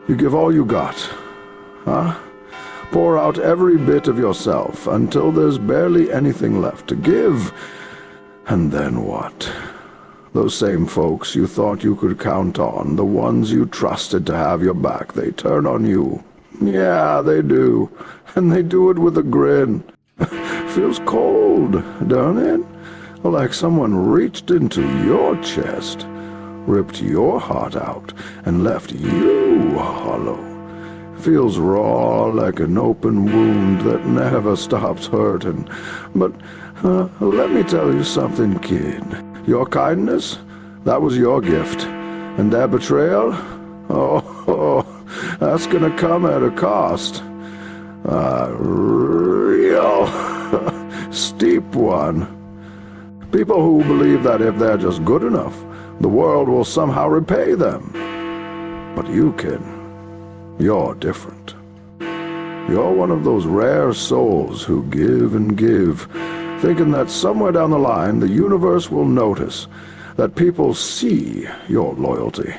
You give all you got, huh? Pour out every bit of yourself until there's barely anything left to give. And then what? Those same folks you thought you could count on, the ones you trusted to have your back, they turn on you. Yeah, they do. And they do it with a grin. Feels cold, don't it? Like someone reached into your chest, ripped your heart out, and left you hollow. Feels raw like an open wound that never stops hurting. But let me tell you something, kid. Your kindness, that was your gift. And that betrayal, oh, that's gonna come at a cost. A real steep one. People who believe that if they're just good enough, the world will somehow repay them. But you, kid, you're different. You're one of those rare souls who give and give, thinking that somewhere down the line the universe will notice, that people see your loyalty,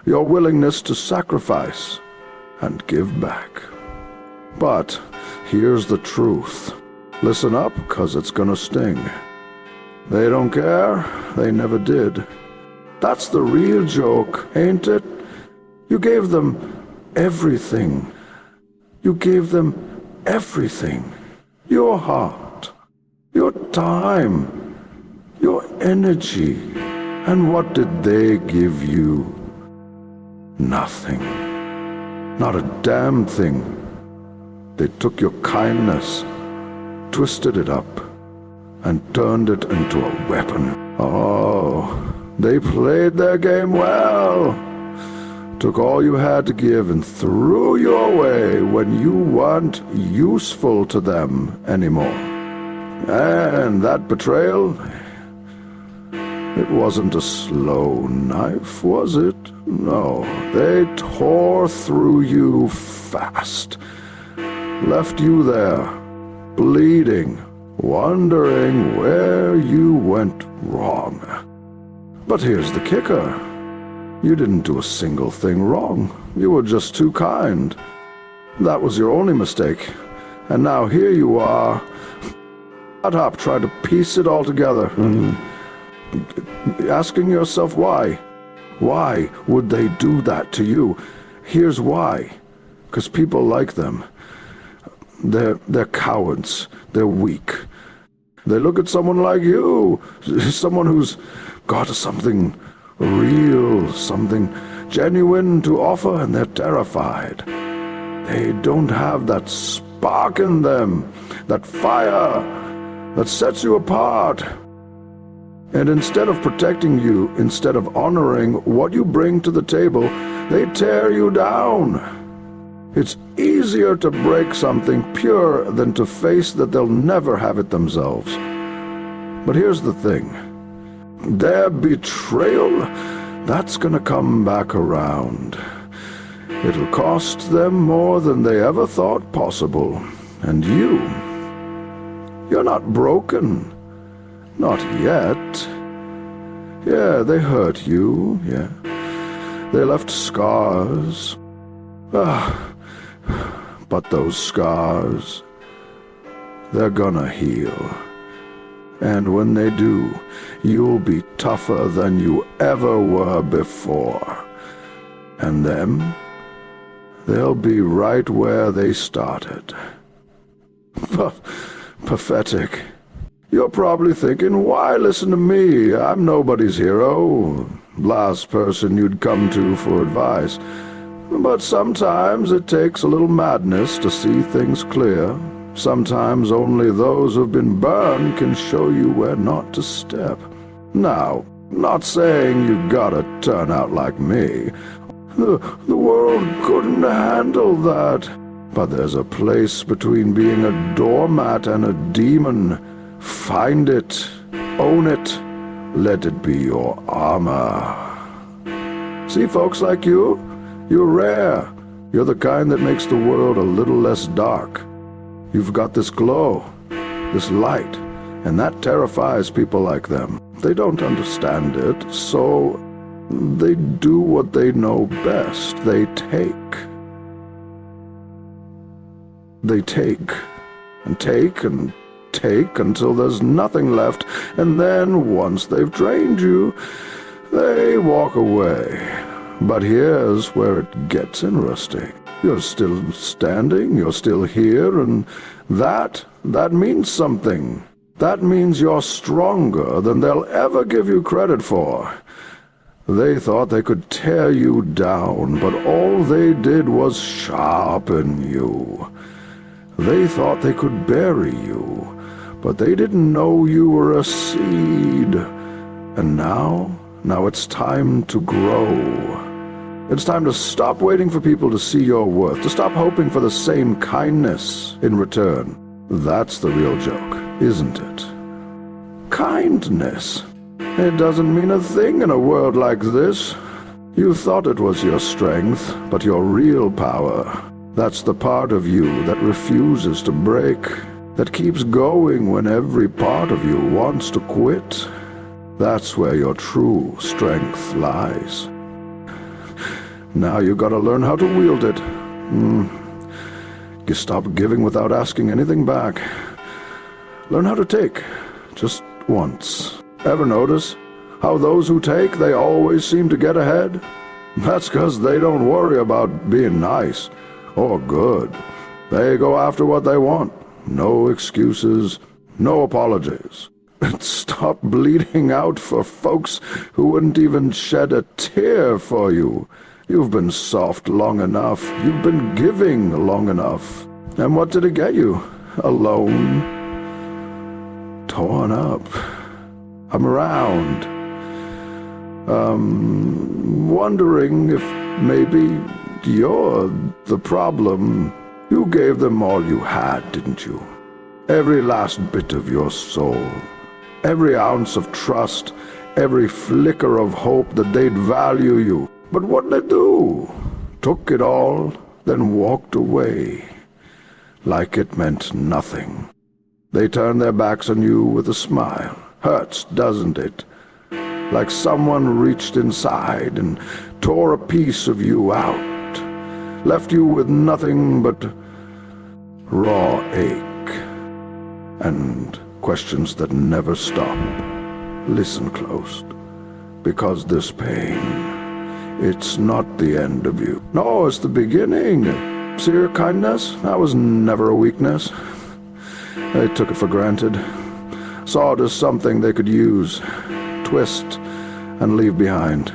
your willingness to sacrifice and give back. But here's the truth. Listen up, 'cause it's gonna sting. They don't care. They never did. That's the real joke, ain't it? You gave them everything. You gave them everything. Your heart, your time, your energy. And what did they give you? Nothing. Not a damn thing. They took your kindness, twisted it up, and turned it into a weapon. Oh, they played their game well. Took all you had to give and threw you away when you weren't useful to them anymore. And that betrayal, it wasn't a slow knife, was it? No, they tore through you fast. Left you there, bleeding, wondering where you went wrong. But here's the kicker. You didn't do a single thing wrong. You were just too kind. That was your only mistake. And now here you are. Shut up, try to piece it all together. Asking yourself why. Why would they do that to you? Here's why. 'Cause people like them. They're cowards. They're weak. They look at someone like you, someone who's got something real, something genuine to offer, and they're terrified. They don't have that spark in them, that fire that sets you apart. And instead of protecting you, instead of honoring what you bring to the table, they tear you down. It's easier to break something pure than to face that they'll never have it themselves. But here's the thing. Their betrayal, that's gonna come back around. It'll cost them more than they ever thought possible. And you're not broken. Not yet. Yeah, they hurt you, yeah. They left scars. But those scars, they're gonna heal. And when they do, you'll be tougher than you ever were before. And them, they'll be right where they started. Pathetic. You're probably thinking, why listen to me? I'm nobody's hero. Last person you'd come to for advice. But sometimes it takes a little madness to see things clear. Sometimes only those who've been burned can show you where not to step. Now, not saying you gotta turn out like me. The world couldn't handle that. But there's a place between being a doormat and a demon. Find it, own it, let it be your armor. See, folks like you, you're rare. You're the kind that makes the world a little less dark. You've got this glow, this light, and that terrifies people like them. They don't understand it, so They do what they know best. They take. They take and take and take until there's nothing left, and then, once they've drained you, they walk away. But here's where it gets interesting. You're still standing, you're still here, and that means something. That means you're stronger than they'll ever give you credit for. They thought they could tear you down, but all they did was sharpen you. They thought they could bury you, but they didn't know you were a seed. And now it's time to grow. It's time to stop waiting for people to see your worth, to stop hoping for the same kindness in return. That's the real joke, isn't it? Kindness. It doesn't mean a thing in a world like this. You thought it was your strength, but your real power, that's the part of you that refuses to break, that keeps going when every part of you wants to quit. That's where your true strength lies. Now you gotta learn how to wield it. You stop giving without asking anything back. Learn how to take, just once. Ever notice how those who take, they always seem to get ahead? That's 'cause they don't worry about being nice or good. They go after what they want. No excuses, no apologies. Stop bleeding out for folks who wouldn't even shed a tear for you. You've been soft long enough. You've been giving long enough. And what did it get you? Alone. Torn up. I'm around. Wondering if maybe you're the problem. You gave them all you had, didn't you? Every last bit of your soul. Every ounce of trust. Every flicker of hope that they'd value you. But what'd they do? Took it all, then walked away. Like it meant nothing. They turned their backs on you with a smile. Hurts, doesn't it? Like someone reached inside and tore a piece of you out. Left you with nothing but raw ache. And questions that never stop. Listen close. Because this pain, it's not the end of you. No, it's the beginning. See your kindness? That was never a weakness. They took it for granted. Saw it as something they could use, twist, and leave behind.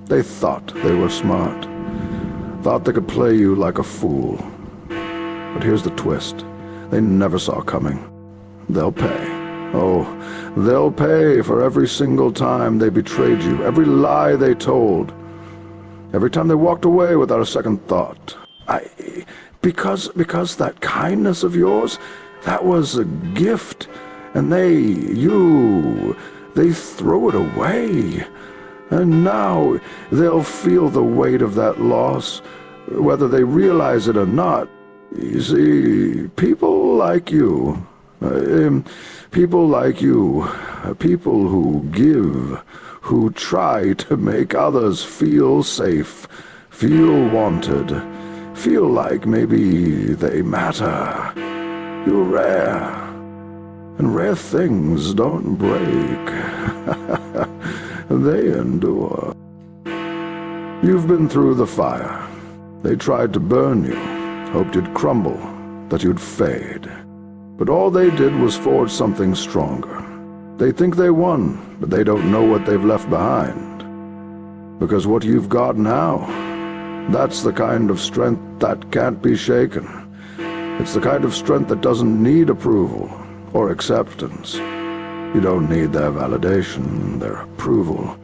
They thought they were smart. Thought they could play you like a fool. But here's the twist. They never saw coming. They'll pay. Oh, they'll pay for every single time they betrayed you, every lie they told, every time they walked away without a second thought. Because that kindness of yours, that was a gift, and they threw it away. And now they'll feel the weight of that loss, whether they realize it or not. You see, people like you, people who give, who try to make others feel safe, feel wanted, feel like maybe they matter. You're rare, and rare things don't break. They endure. You've been through the fire. They tried to burn you, hoped you'd crumble, that you'd fade. But all they did was forge something stronger. They think they won, but they don't know what they've left behind. Because what you've got now, that's the kind of strength that can't be shaken. It's the kind of strength that doesn't need approval or acceptance. You don't need their validation, their approval,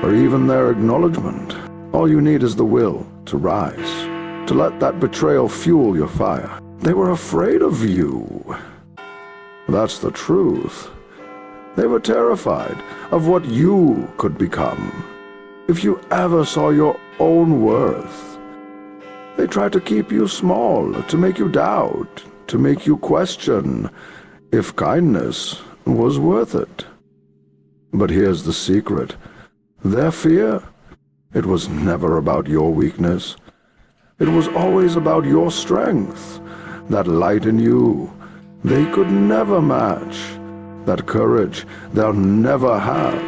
or even their acknowledgement. All you need is the will to rise, to let that betrayal fuel your fire. They were afraid of you. That's the truth. They were terrified of what you could become. If you ever saw your own worth, they tried to keep you small, to make you doubt, to make you question if kindness was worth it. But here's the secret. Their fear? It was never about your weakness. It was always about your strength, that light in you. They could never match. That courage they'll never have.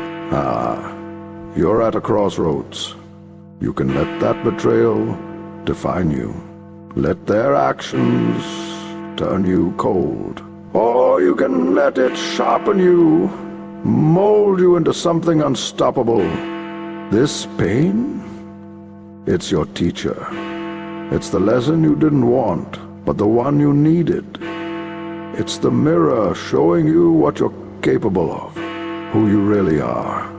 You're at a crossroads. You can let that betrayal define you. Let their actions turn you cold. Or you can let it sharpen you, mold you into something unstoppable. This pain, it's your teacher. It's the lesson you didn't want, but the one you needed. It's the mirror showing you what you're capable of, who you really are.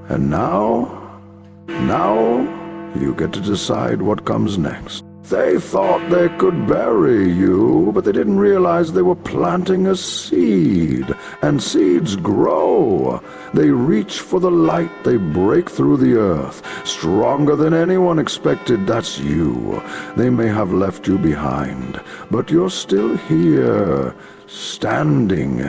And now you get to decide what comes next. They thought they could bury you, but they didn't realize they were planting a seed. And seeds grow. They reach for the light. They break through the earth. Stronger than anyone expected, that's you. They may have left you behind, but you're still here, standing.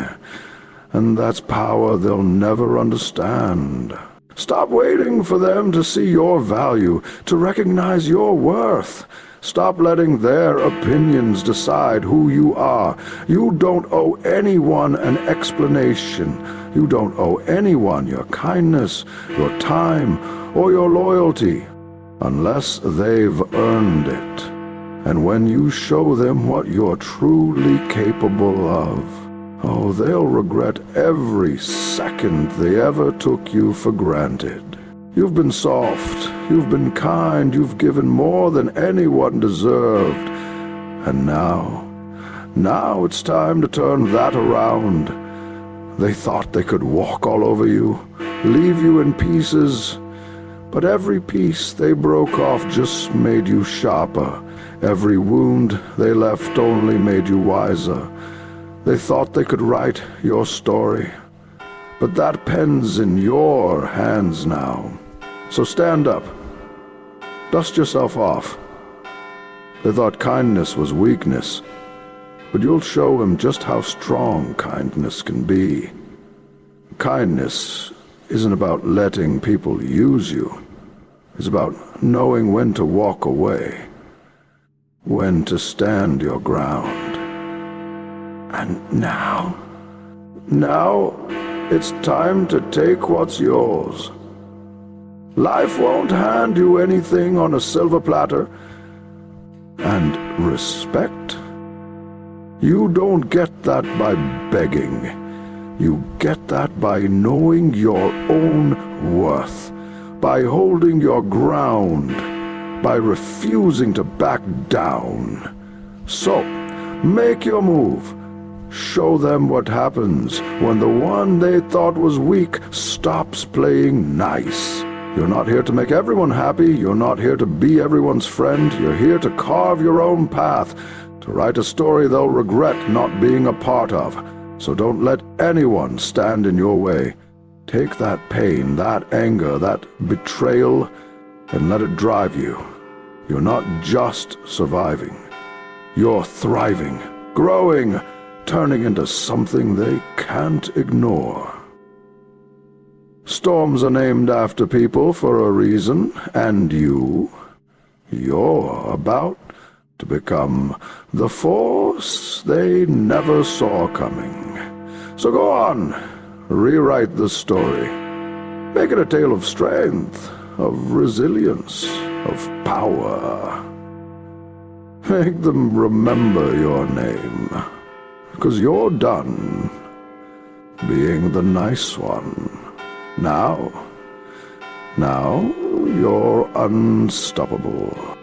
And that's power they'll never understand. Stop waiting for them to see your value, to recognize your worth. Stop letting their opinions decide who you are. You don't owe anyone an explanation. You don't owe anyone your kindness, your time, or your loyalty, unless they've earned it. And when you show them what you're truly capable of, oh, they'll regret every second they ever took you for granted. You've been soft, you've been kind, you've given more than anyone deserved. And now it's time to turn that around. They thought they could walk all over you, leave you in pieces. But every piece they broke off just made you sharper. Every wound they left only made you wiser. They thought they could write your story. But that pen's in your hands now. So stand up. Dust yourself off. They thought kindness was weakness, but you'll show them just how strong kindness can be. Kindness isn't about letting people use you. It's about knowing when to walk away, when to stand your ground. And now it's time to take what's yours. Life won't hand you anything on a silver platter. And respect? You don't get that by begging. You get that by knowing your own worth, by holding your ground, by refusing to back down. So, make your move. Show them what happens when the one they thought was weak stops playing nice. You're not here to make everyone happy. You're not here to be everyone's friend. You're here to carve your own path, to write a story they'll regret not being a part of. So don't let anyone stand in your way. Take that pain, that anger, that betrayal, and let it drive you. You're not just surviving. You're thriving, growing, turning into something they can't ignore. Storms are named after people for a reason, and you're about to become the force they never saw coming. So go on, rewrite the story. Make it a tale of strength, of resilience, of power. Make them remember your name, because you're done being the nice one. Now you're unstoppable.